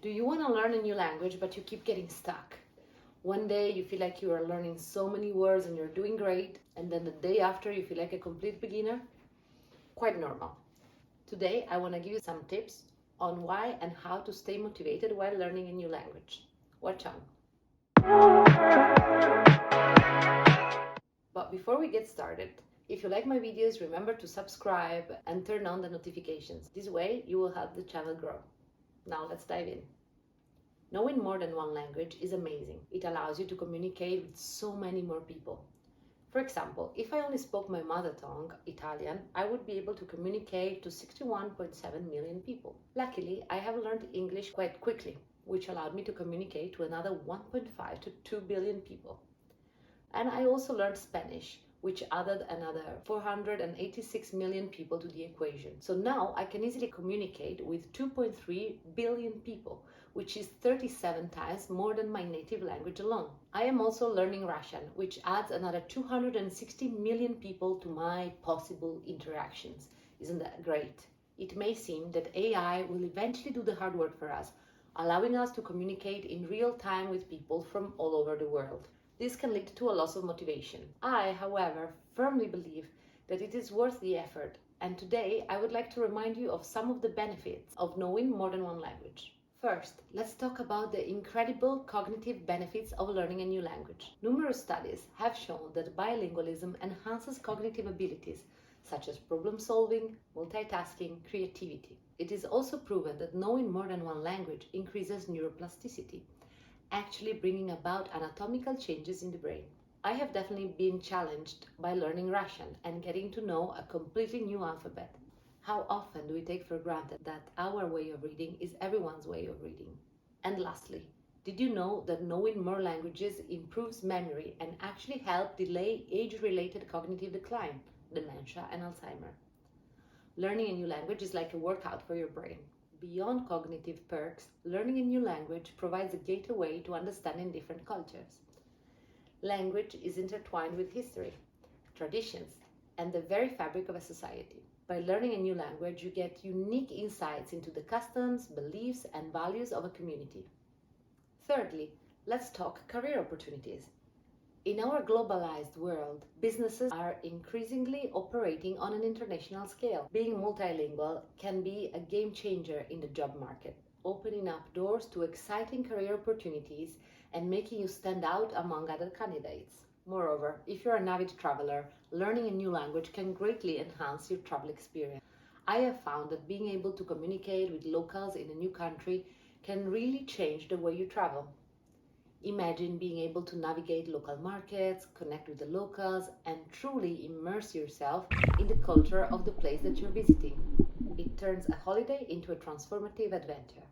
Do you want to learn a new language but you keep getting stuck? One day you feel like you are learning so many words and you're doing great, and then the day after you feel like a complete beginner? Quite normal. Today I want to give you some tips on why and how to stay motivated while learning a new language. Watch on. But before we get started, if you like my videos, remember to subscribe and turn on the notifications. This way you will help the channel grow. Now let's dive in. Knowing more than one language is amazing. It allows you to communicate with so many more people. For example, if I only spoke my mother tongue, Italian, I would be able to communicate to 61.7 million people. Luckily, I have learned English quite quickly, which allowed me to communicate to another 1.5 to 2 billion people. And I also learned Spanish, which added another 486 million people to the equation. So now I can easily communicate with 2.3 billion people, which is 37 times more than my native language alone. I am also learning Russian, which adds another 260 million people to my possible interactions. Isn't that great? It may seem that AI will eventually do the hard work for us, allowing us to communicate in real time with people from all over the world. This can lead to a loss of motivation. I, however, firmly believe that it is worth the effort, and today I would like to remind you of some of the benefits of knowing more than one language. First, let's talk about the incredible cognitive benefits of learning a new language. Numerous studies have shown that bilingualism enhances cognitive abilities such as problem solving, multitasking, creativity. It is also proven that knowing more than one language increases neuroplasticity, actually bringing about anatomical changes in the brain. I have definitely been challenged by learning Russian and getting to know a completely new alphabet. How often do we take for granted that our way of reading is everyone's way of reading? And lastly, did you know that knowing more languages improves memory and actually helps delay age-related cognitive decline, dementia, and Alzheimer? Learning a new language is like a workout for your brain. Beyond cognitive perks, learning a new language provides a gateway to understanding different cultures. Language is intertwined with history, traditions, and the very fabric of a society. By learning a new language, you get unique insights into the customs, beliefs, and values of a community. Thirdly, let's talk career opportunities. In our globalized world, businesses are increasingly operating on an international scale. Being multilingual can be a game changer in the job market, opening up doors to exciting career opportunities and making you stand out among other candidates. Moreover, if you're an avid traveler, learning a new language can greatly enhance your travel experience. I have found that being able to communicate with locals in a new country can really change the way you travel. Imagine being able to navigate local markets, connect with the locals, and truly immerse yourself in the culture of the place that you're visiting. It turns a holiday into a transformative adventure.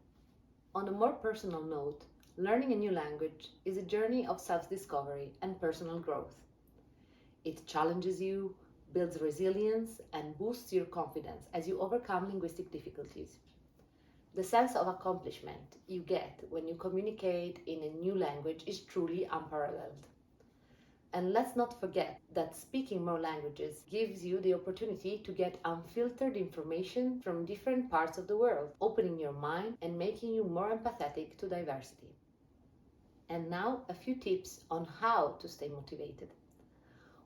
On a more personal note, learning a new language is a journey of self-discovery and personal growth. It challenges you, builds resilience, and boosts your confidence as you overcome linguistic difficulties. The sense of accomplishment you get when you communicate in a new language is truly unparalleled. And let's not forget that speaking more languages gives you the opportunity to get unfiltered information from different parts of the world, opening your mind and making you more empathetic to diversity. And now a few tips on how to stay motivated.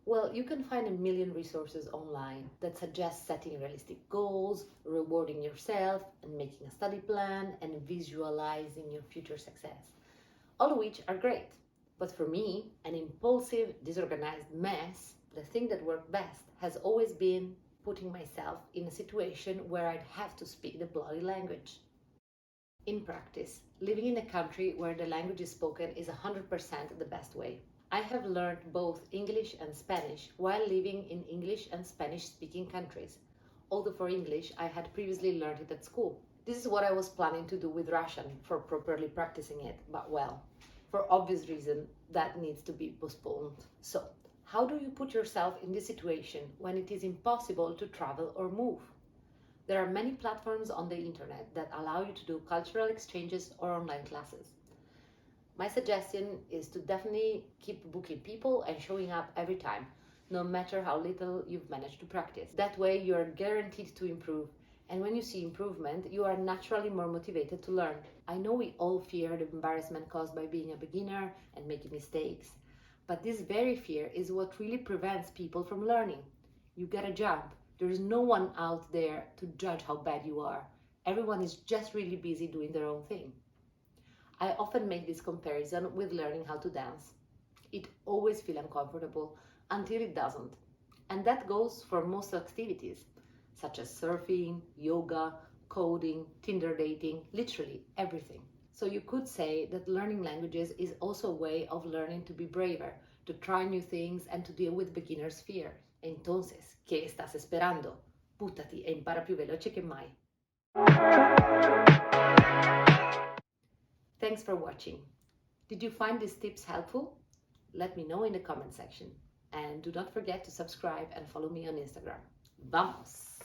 Well, you can find a million resources online that suggest setting realistic goals, rewarding yourself, and making a study plan, and visualizing your future success, all of which are great. But for me, an impulsive, disorganized mess, the thing that worked best has always been putting myself in a situation where I'd have to speak the bloody language. In practice, living in a country where the language is spoken is 100% the best way. I have learned both English and Spanish while living in English and Spanish-speaking countries, although for English I had previously learned it at school. This is what I was planning to do with Russian for properly practicing it, but well, for obvious reason, that needs to be postponed. So, how do you put yourself in this situation when it is impossible to travel or move? There are many platforms on the internet that allow you to do cultural exchanges or online classes. My suggestion is to definitely keep booking people and showing up every time, no matter how little you've managed to practice. That way you're guaranteed to improve And when you see improvement, you are naturally more motivated to learn. I know we all fear the embarrassment caused by being a beginner and making mistakes, but this very fear is what really prevents people from learning. You get a job. There is no one out there to judge how bad you are. Everyone is just really busy doing their own thing. I often make this comparison with learning how to dance. It always feels uncomfortable until it doesn't. And that goes for most activities, such as surfing, yoga, coding, Tinder dating, literally everything. So you could say that learning languages is also a way of learning to be braver, to try new things and to deal with beginner's fear. Entonces, ¿qué estás esperando? Buttati e impara più veloce che mai. Thanks for watching. Did you find these tips helpful? Let me know in the comment section. And do not forget to subscribe and follow me on Instagram. Vamos!